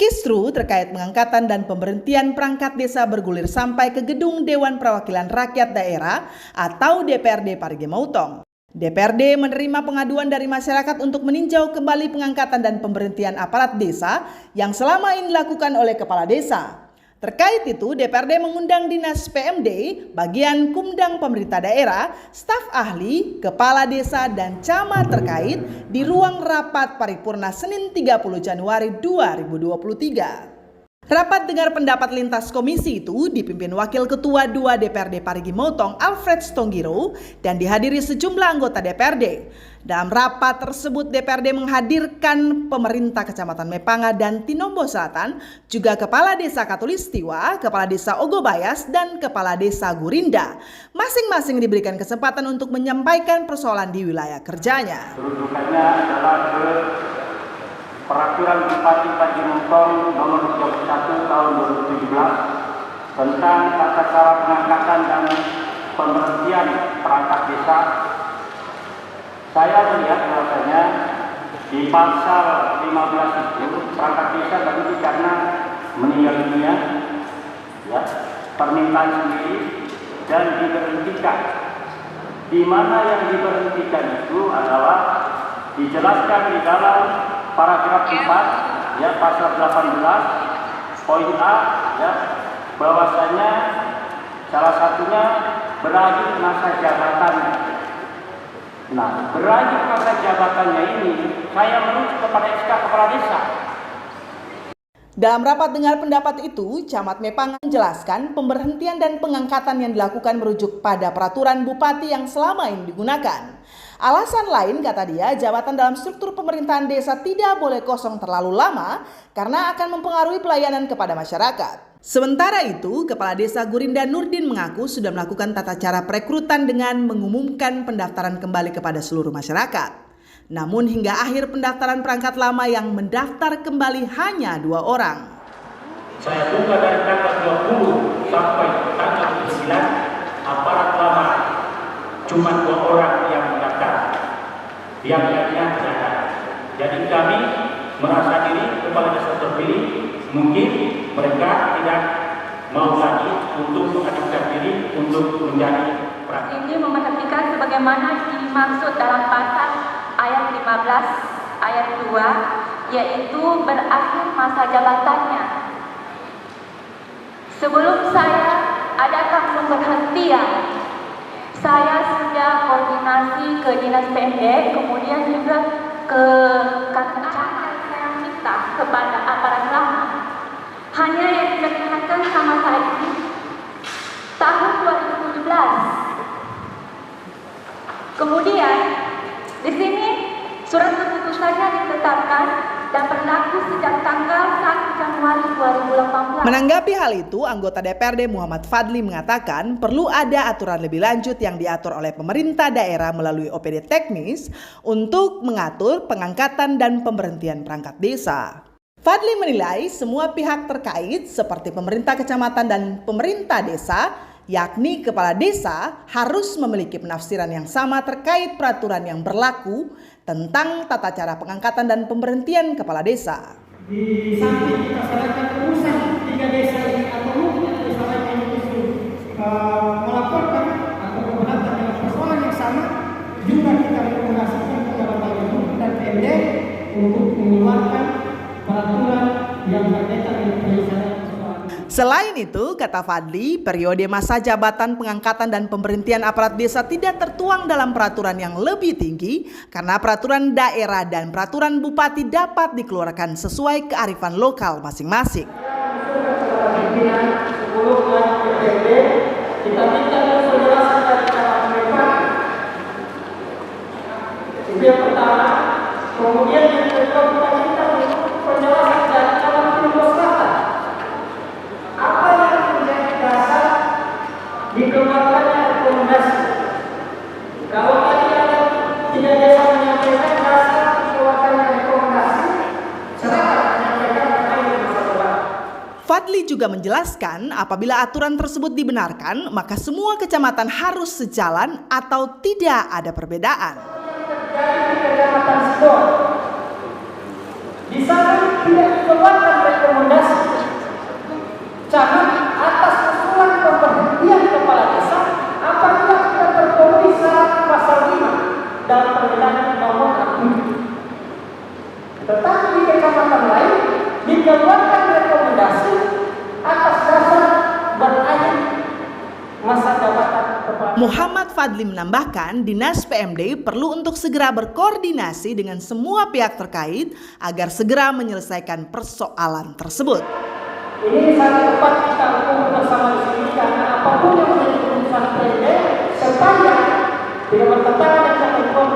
Kisru terkait pengangkatan dan pemberhentian perangkat desa bergulir sampai ke gedung Dewan Perwakilan Rakyat Daerah atau DPRD Parigi Motong. DPRD menerima pengaduan dari masyarakat untuk meninjau kembali pengangkatan dan pemberhentian aparat desa yang selama ini dilakukan oleh kepala desa. Terkait itu, DPRD mengundang Dinas PMD, bagian Kumdang pemerintah daerah, staf ahli, kepala desa, dan camat terkait di ruang rapat paripurna Senin 30 Januari 2023. Rapat dengar pendapat lintas komisi itu dipimpin Wakil Ketua 2 DPRD Parigi Motong Alfred Stonggiro dan dihadiri sejumlah anggota DPRD. Dalam rapat tersebut DPRD menghadirkan pemerintah Kecamatan Mepanga dan Tinombo Selatan, juga Kepala Desa Katulistiwa, Kepala Desa Ogobayas, dan Kepala Desa Gurinda. Masing-masing diberikan kesempatan untuk menyampaikan persoalan di wilayah kerjanya. Rujukannya adalah ke Peraturan Bupati Parigi Motong nomor 31 tahun 2017 tentang tata cara pengangkatan dan pemberhentian perangkat desa. Saya melihat bahwasanya di pasal 15 itu perangkat desa berhenti karena meninggal dunia, ya, permintaan sendiri dan diberhentikan. Di mana yang diberhentikan itu adalah dijelaskan di dalam paragraf 4, ya, pasal 18 poin A, ya, bahwasanya salah satunya berakhir masa jabatan. Nah, berakhir masa jabatannya ini saya menuju kepada SK Kepala Desa. Dalam rapat dengar pendapat itu, Camat Mepang menjelaskan pemberhentian dan pengangkatan yang dilakukan merujuk pada peraturan bupati yang selama ini digunakan. Alasan lain, kata dia, jabatan dalam struktur pemerintahan desa tidak boleh kosong terlalu lama karena akan mempengaruhi pelayanan kepada masyarakat. Sementara itu, Kepala Desa Gurinda Nurdin mengaku sudah melakukan tata cara perekrutan dengan mengumumkan pendaftaran kembali kepada seluruh masyarakat. Namun hingga akhir pendaftaran perangkat lama yang mendaftar kembali hanya 2 orang. Saya buka dari tanggal 20 sampai tanggal 9, aparat lama cuma 2 orang yang mendaftar, yang lainnya tidak ada. Jadi kami merasa diri kepala desa terpilih, mungkin mereka tidak mau lagi untuk mengajukan diri untuk menjadi perangkat. Ini memerhatikan sebagaimana dimaksud dalam pasal ayat 15 ayat 2, yaitu berakhir masa jabatannya. Sebelum saya adakan pemberhentian, saya sudah koordinasi ke Dinas PMD, kemudian juga ke kantor camat. Saya minta kepada aparat lama. Hanya yang dilaksanakan sama saya ini tahun 2017. Kemudian di sini surat keputusannya ditetapkan dan berlaku sejak tanggal 1 Januari 2018. Menanggapi hal itu, anggota DPRD Muhammad Fadli mengatakan perlu ada aturan lebih lanjut yang diatur oleh pemerintah daerah melalui OPD teknis untuk mengatur pengangkatan dan pemberhentian perangkat desa. Fadli menilai semua pihak terkait seperti pemerintah kecamatan dan pemerintah desa, yakni kepala desa, harus memiliki penafsiran yang sama terkait peraturan yang berlaku tentang tata cara pengangkatan dan pemberhentian kepala desa. Di samping kita serahkan urusan 3 desa ini atau mungkin desa lain yang itu melaporkan atau membenarkan dengan persoalan yang sama, juga kita rekomendasikan kepada Pak Gubernur dan PMD untuk mengeluarkan peraturan yang berkaitan dengan penyelesaian. Selain itu, kata Fadli, periode masa jabatan pengangkatan dan pemberhentian aparat desa tidak tertuang dalam peraturan yang lebih tinggi karena peraturan daerah dan peraturan bupati dapat dikeluarkan sesuai kearifan lokal masing-masing. Kita minta penjelasan dari Camat Mepang. Itu yang pertama. Kemudian yang kedua kita minta penjelasan dari Camat Tinombo Selatan. Apa yang menjadi dasar dikeluarkannya rekomendasi? Kalau tadi ada 3 desa menyampaikan dasar dikeluarkannya rekomendasi, serahkan menyampaikan terkait dengan masalah. Fadli juga menjelaskan apabila aturan tersebut dibenarkan, maka semua kecamatan harus sejalan atau tidak ada perbedaan. Terjadi di Kecamatan Sidon, di sana tidak dikeluarkan rekomendasi Jangan atas usulan pemberhentian kepala desa apabila tidak terpenuhi syarat pasal 5 dalam Permendag nomor 7. Tetapi di kecamatan lain dikeluarkan rekomendasi atas dasar berakhir masa jabatan kepala. Muhammad Fadli menambahkan, Dinas PMD perlu untuk segera berkoordinasi dengan semua pihak terkait agar segera menyelesaikan persoalan tersebut. Ini sangat tepat kita ukur bersama di sini karena apapun yang menjadi keputusan PMD sepanjang tidak bertentangan dengan ketentuan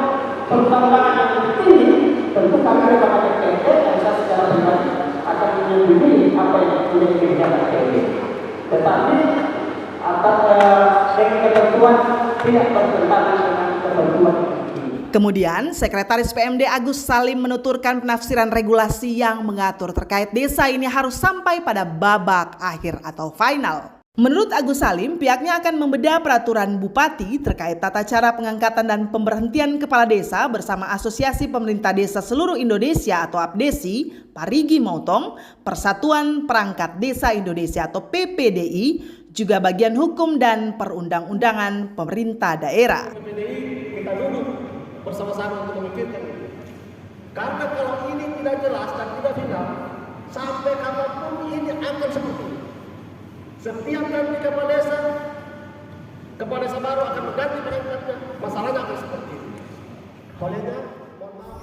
perundang-undangan yang lebih tinggi, tentu kami bersama PMD dan saya secara pribadi akan menyetujui apa yang menjadi kebijakan PMD. Tetapi atas dengan ketentuan tidak bertentangan dengan ketentuan. Kemudian, Sekretaris PMD Agus Salim menuturkan penafsiran regulasi yang mengatur terkait desa ini harus sampai pada babak akhir atau final. Menurut Agus Salim, pihaknya akan membedah peraturan Bupati terkait tata cara pengangkatan dan pemberhentian kepala desa bersama Asosiasi Pemerintah Desa Seluruh Indonesia atau APDESI, Parigi Motong, Persatuan Perangkat Desa Indonesia atau PPDI, juga bagian hukum dan perundang-undangan pemerintah daerah. PPDI kita duduk bersama-sama untuk memikirkan itu. Karena kalau ini tidak jelas dan tidak final, sampai kapanpun ini akan seperti ini. Setiap ganti kepala desa baru akan mengganti perangkatnya, masalahnya akan seperti ini. Olehnya, mohon maaf.